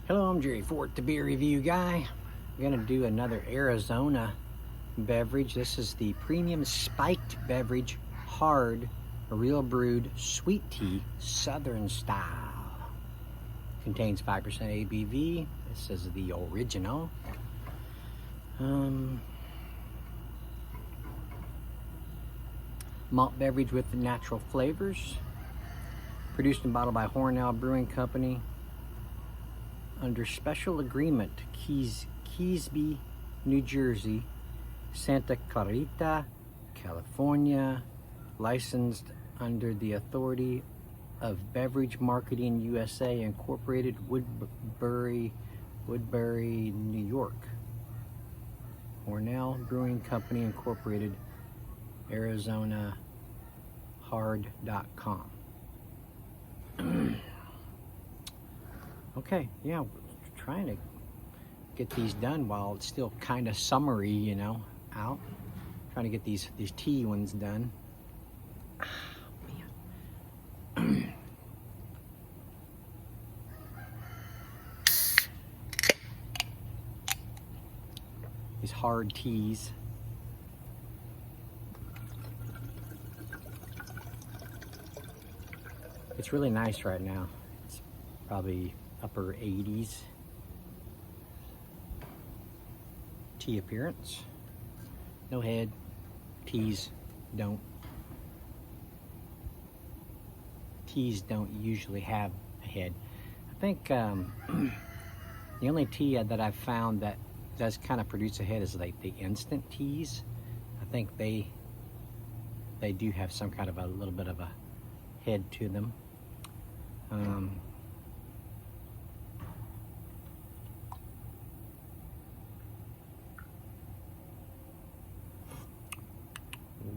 Hello, I'm Jerry Fort, the beer review guy. I'm gonna do another Arizona beverage. This is the premium spiked beverage, hard, real brewed sweet tea, Southern style. Contains 5% ABV. This is the original. Malt beverage with natural flavors. Produced and bottled by Hornell Brewing Company. Under special agreement, Keesby, New Jersey, Santa Clarita, California, licensed under the authority of Beverage Marketing USA Incorporated, Woodbury, New York. Hornell Brewing Company Incorporated, Arizona, hard.com. Okay, yeah, we're trying to get these done while it's still kind of summery, you know, out. Trying to get these tea ones done. Oh, man. These hard teas. It's really nice right now. It's probably upper 80s. Tea appearance. No head. Teas don't usually have a head. I think the only tea that I've found that does kind of produce a head is like the instant teas. I think they do have some kind of a little bit of a head to them.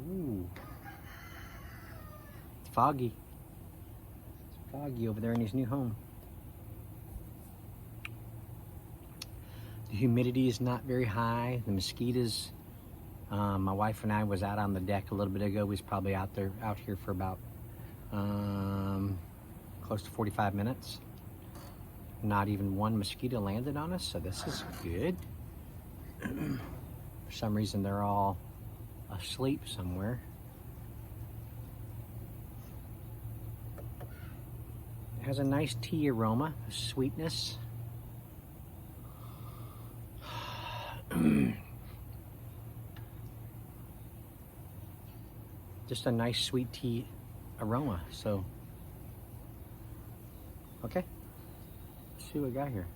Ooh. It's foggy. It's foggy over there in his new home. The humidity is not very high. The mosquitoes, my wife and I was out on the deck a little bit ago. We was probably out here for about close to 45 minutes. Not even one mosquito landed on us, so this is good. For some reason, they're all asleep somewhere. It has a nice tea aroma, a sweetness. Just a nice sweet tea aroma. So, okay, let's see what we got here.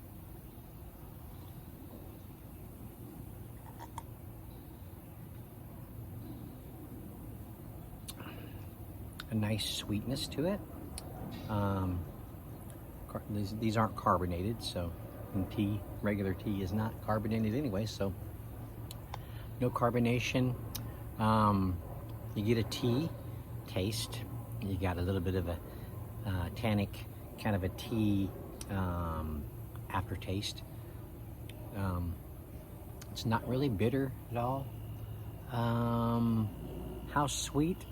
A nice sweetness to it. These aren't carbonated, so in tea, regular tea is not carbonated anyway, so no carbonation. You get a tea taste. You got a little bit of a tannic, kind of a tea aftertaste. It's not really bitter at all. How sweet?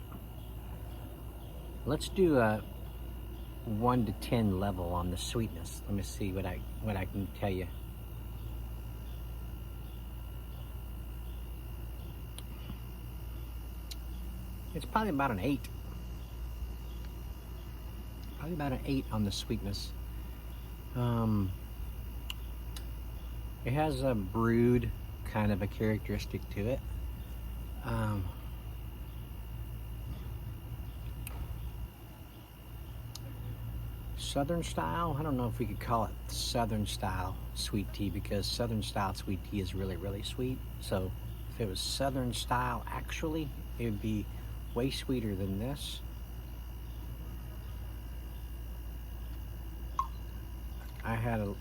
Let's do a 1 to 10 level on the sweetness. Let me see what I can tell you. It's probably about an 8. Probably about an 8 on the sweetness. It has a brewed kind of a characteristic to it. Southern style, I don't know if we could call it Southern style sweet tea, because Southern style sweet tea is really, really sweet. So if it was Southern style, actually, it would be way sweeter than this. I had a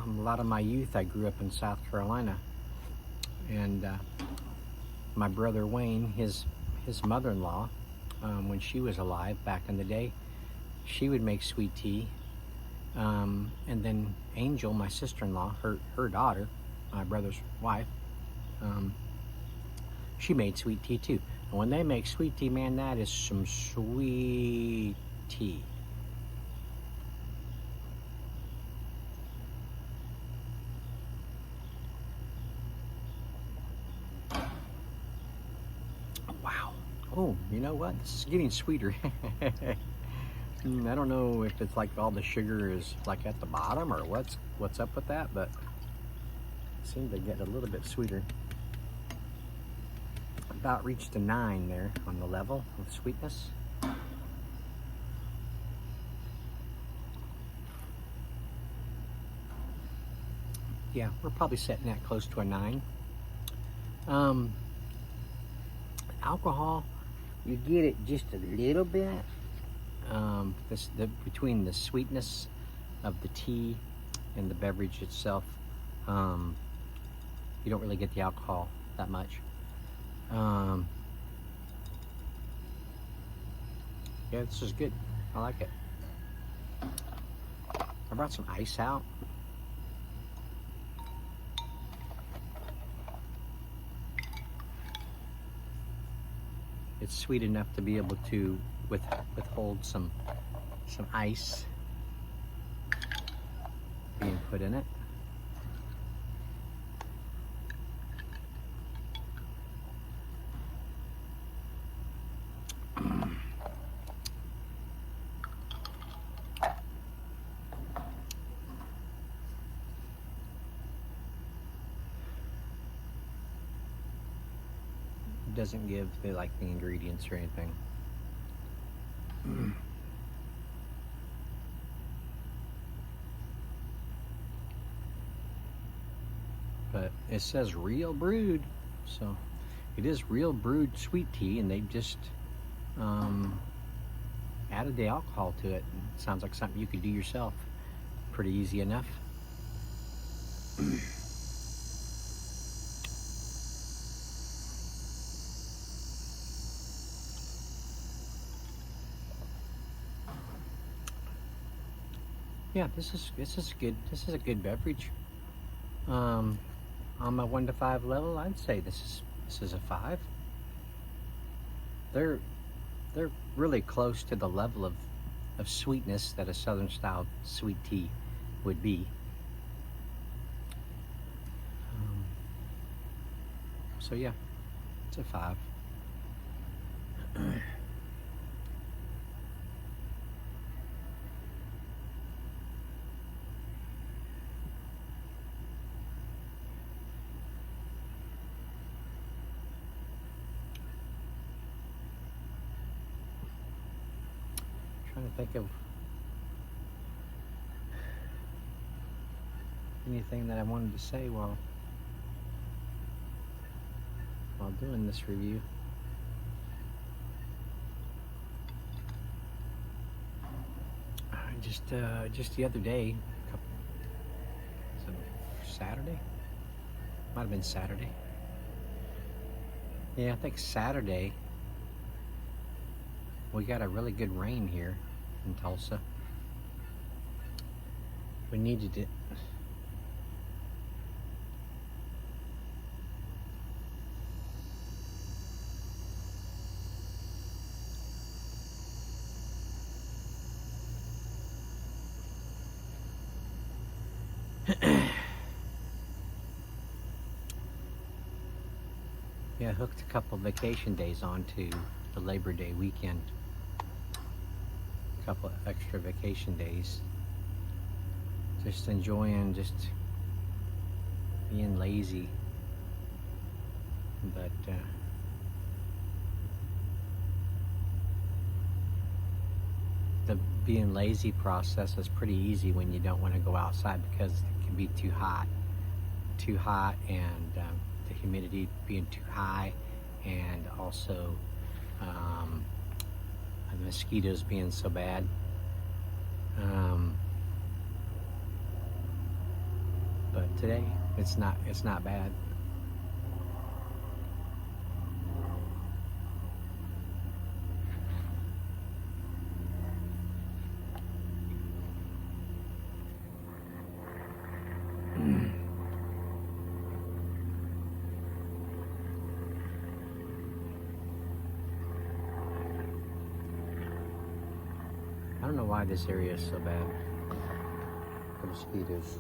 lot of my youth, I grew up in South Carolina, and my brother Wayne, his mother-in-law, when she was alive back in the day, she would make sweet tea, and then Angel, my sister-in-law, her daughter, my brother's wife, she made sweet tea too. And when they make sweet tea, man, that is some sweet tea. Oh, you know what? This is getting sweeter. I don't know if it's like all the sugar is like at the bottom or what's up with that, but it seemed to get a little bit sweeter. About reached a 9 there on the level of sweetness. Yeah, we're probably setting that close to a 9. Alcohol, you get it just a little bit. Between the sweetness of the tea and the beverage itself, you don't really get the alcohol that much. Yeah, this is good. I like it. I brought some ice out. It's sweet enough to be able to withhold some ice being put in it. It doesn't give the ingredients or anything. But it says real brewed, so it is real brewed sweet tea, and they've just added the alcohol to it. And it sounds like something you could do yourself. Pretty easy enough. Yeah, this is good. This is a good beverage. On my 1 to 5 level, I'd say this is a 5. They're really close to the level of sweetness that a Southern style sweet tea would be. So yeah, it's a 5. Trying to think of anything that I wanted to say while doing this review. Just the other day, Saturday? Might have been Saturday. Yeah, I think Saturday we got a really good rain here in Tulsa. We needed it. Yeah, hooked a couple vacation days onto the Labor Day weekend. A couple extra vacation days. Just enjoying, just being lazy. But the being lazy process is pretty easy when you don't want to go outside because it can be too hot, and the humidity being too high, and also the mosquitoes being so bad. But today it's not bad. I don't know why this area is so bad for mosquitoes.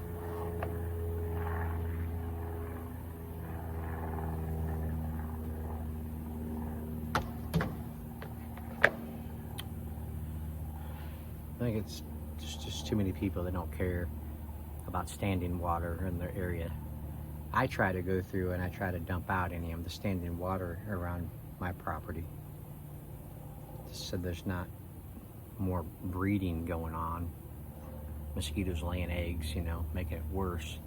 think it's just too many people that don't care about standing water in their area. I try to go through and I try to dump out any of the standing water around my property, so there's not more breeding going on. Mosquitoes laying eggs, you know, making it worse.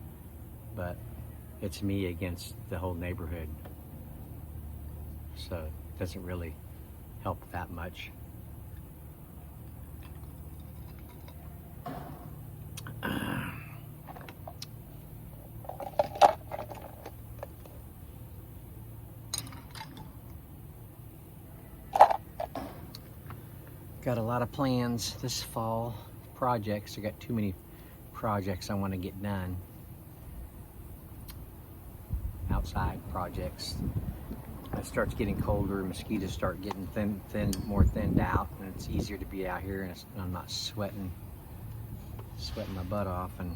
But it's me against the whole neighborhood, so it doesn't really help that much. Got a lot of plans this fall, projects. I got too many projects I want to get done. Outside projects. It starts getting colder, mosquitoes start getting more thinned out, and it's easier to be out here, and I'm not sweating my butt off. And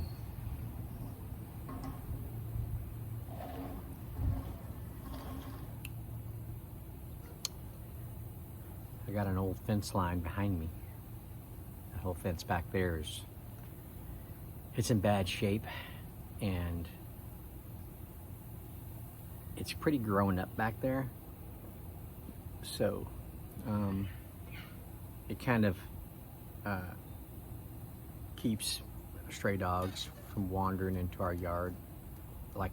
I got an old fence line behind me. That whole fence back there it's in bad shape, and it's pretty grown up back there. So it kind of keeps stray dogs from wandering into our yard like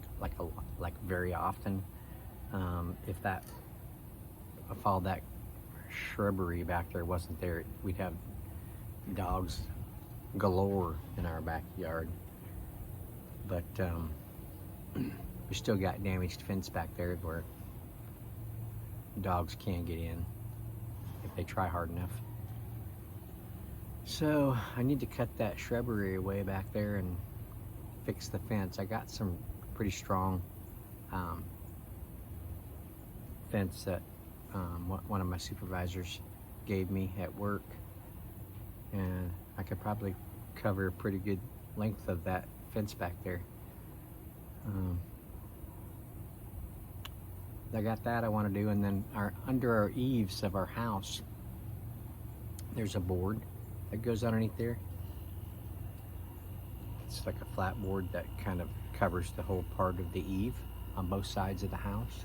very often. If all that shrubbery back there wasn't there, we'd have dogs galore in our backyard. But we still got damaged fence back there where dogs can't get in if they try hard enough. So I need to cut that shrubbery away back there and fix the fence. I got some pretty strong fence that one of my supervisors gave me at work, and I could probably cover a pretty good length of that fence back there. I got that I want to do, and then under our eaves of our house, there's a board that goes underneath there. It's like a flat board that kind of covers the whole part of the eave on both sides of the house.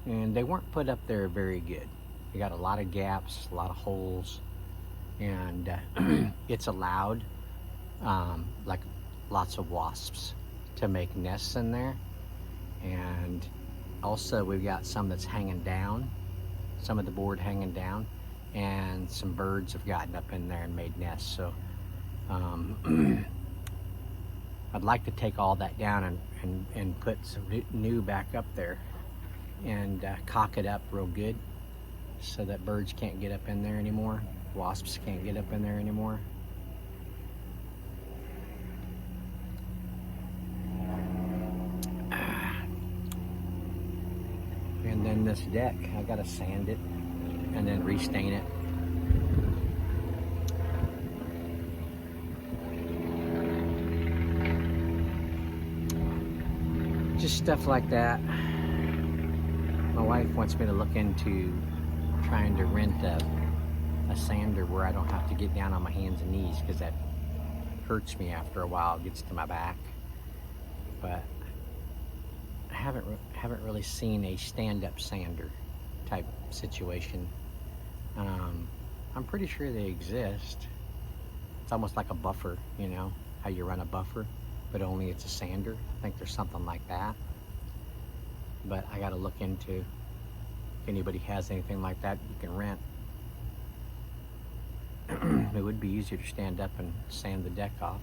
And they weren't put up there very good. They got a lot of gaps, a lot of holes, and it's allowed like lots of wasps to make nests in there. And also we've got some that's hanging down, some of the board hanging down, and some birds have gotten up in there and made nests. So I'd like to take all that down and put some new back up there, and caulk it up real good so that birds can't get up in there anymore, wasps can't get up in there anymore. And then this deck, I gotta sand it and then restain it. Just stuff like that. My wife wants me to look into trying to rent a sander where I don't have to get down on my hands and knees, because that hurts me after a while. It gets to my back. But I haven't really seen a stand-up sander type situation. I'm pretty sure they exist. It's almost like a buffer, you know, how you run a buffer, but only it's a sander. I think there's something like that. But I gotta look into if anybody has anything like that you can rent. It would be easier to stand up and sand the deck off.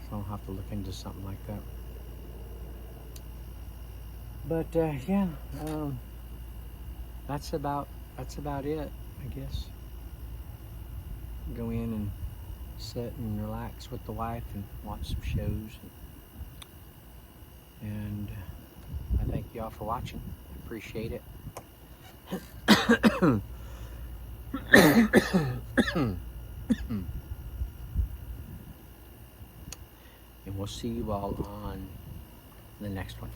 So I'll have to look into something like that. But yeah, that's about it, I guess. Go in and sit and relax with the wife and watch some shows. And I thank y'all for watching. I appreciate it. And we'll see you all on the next one.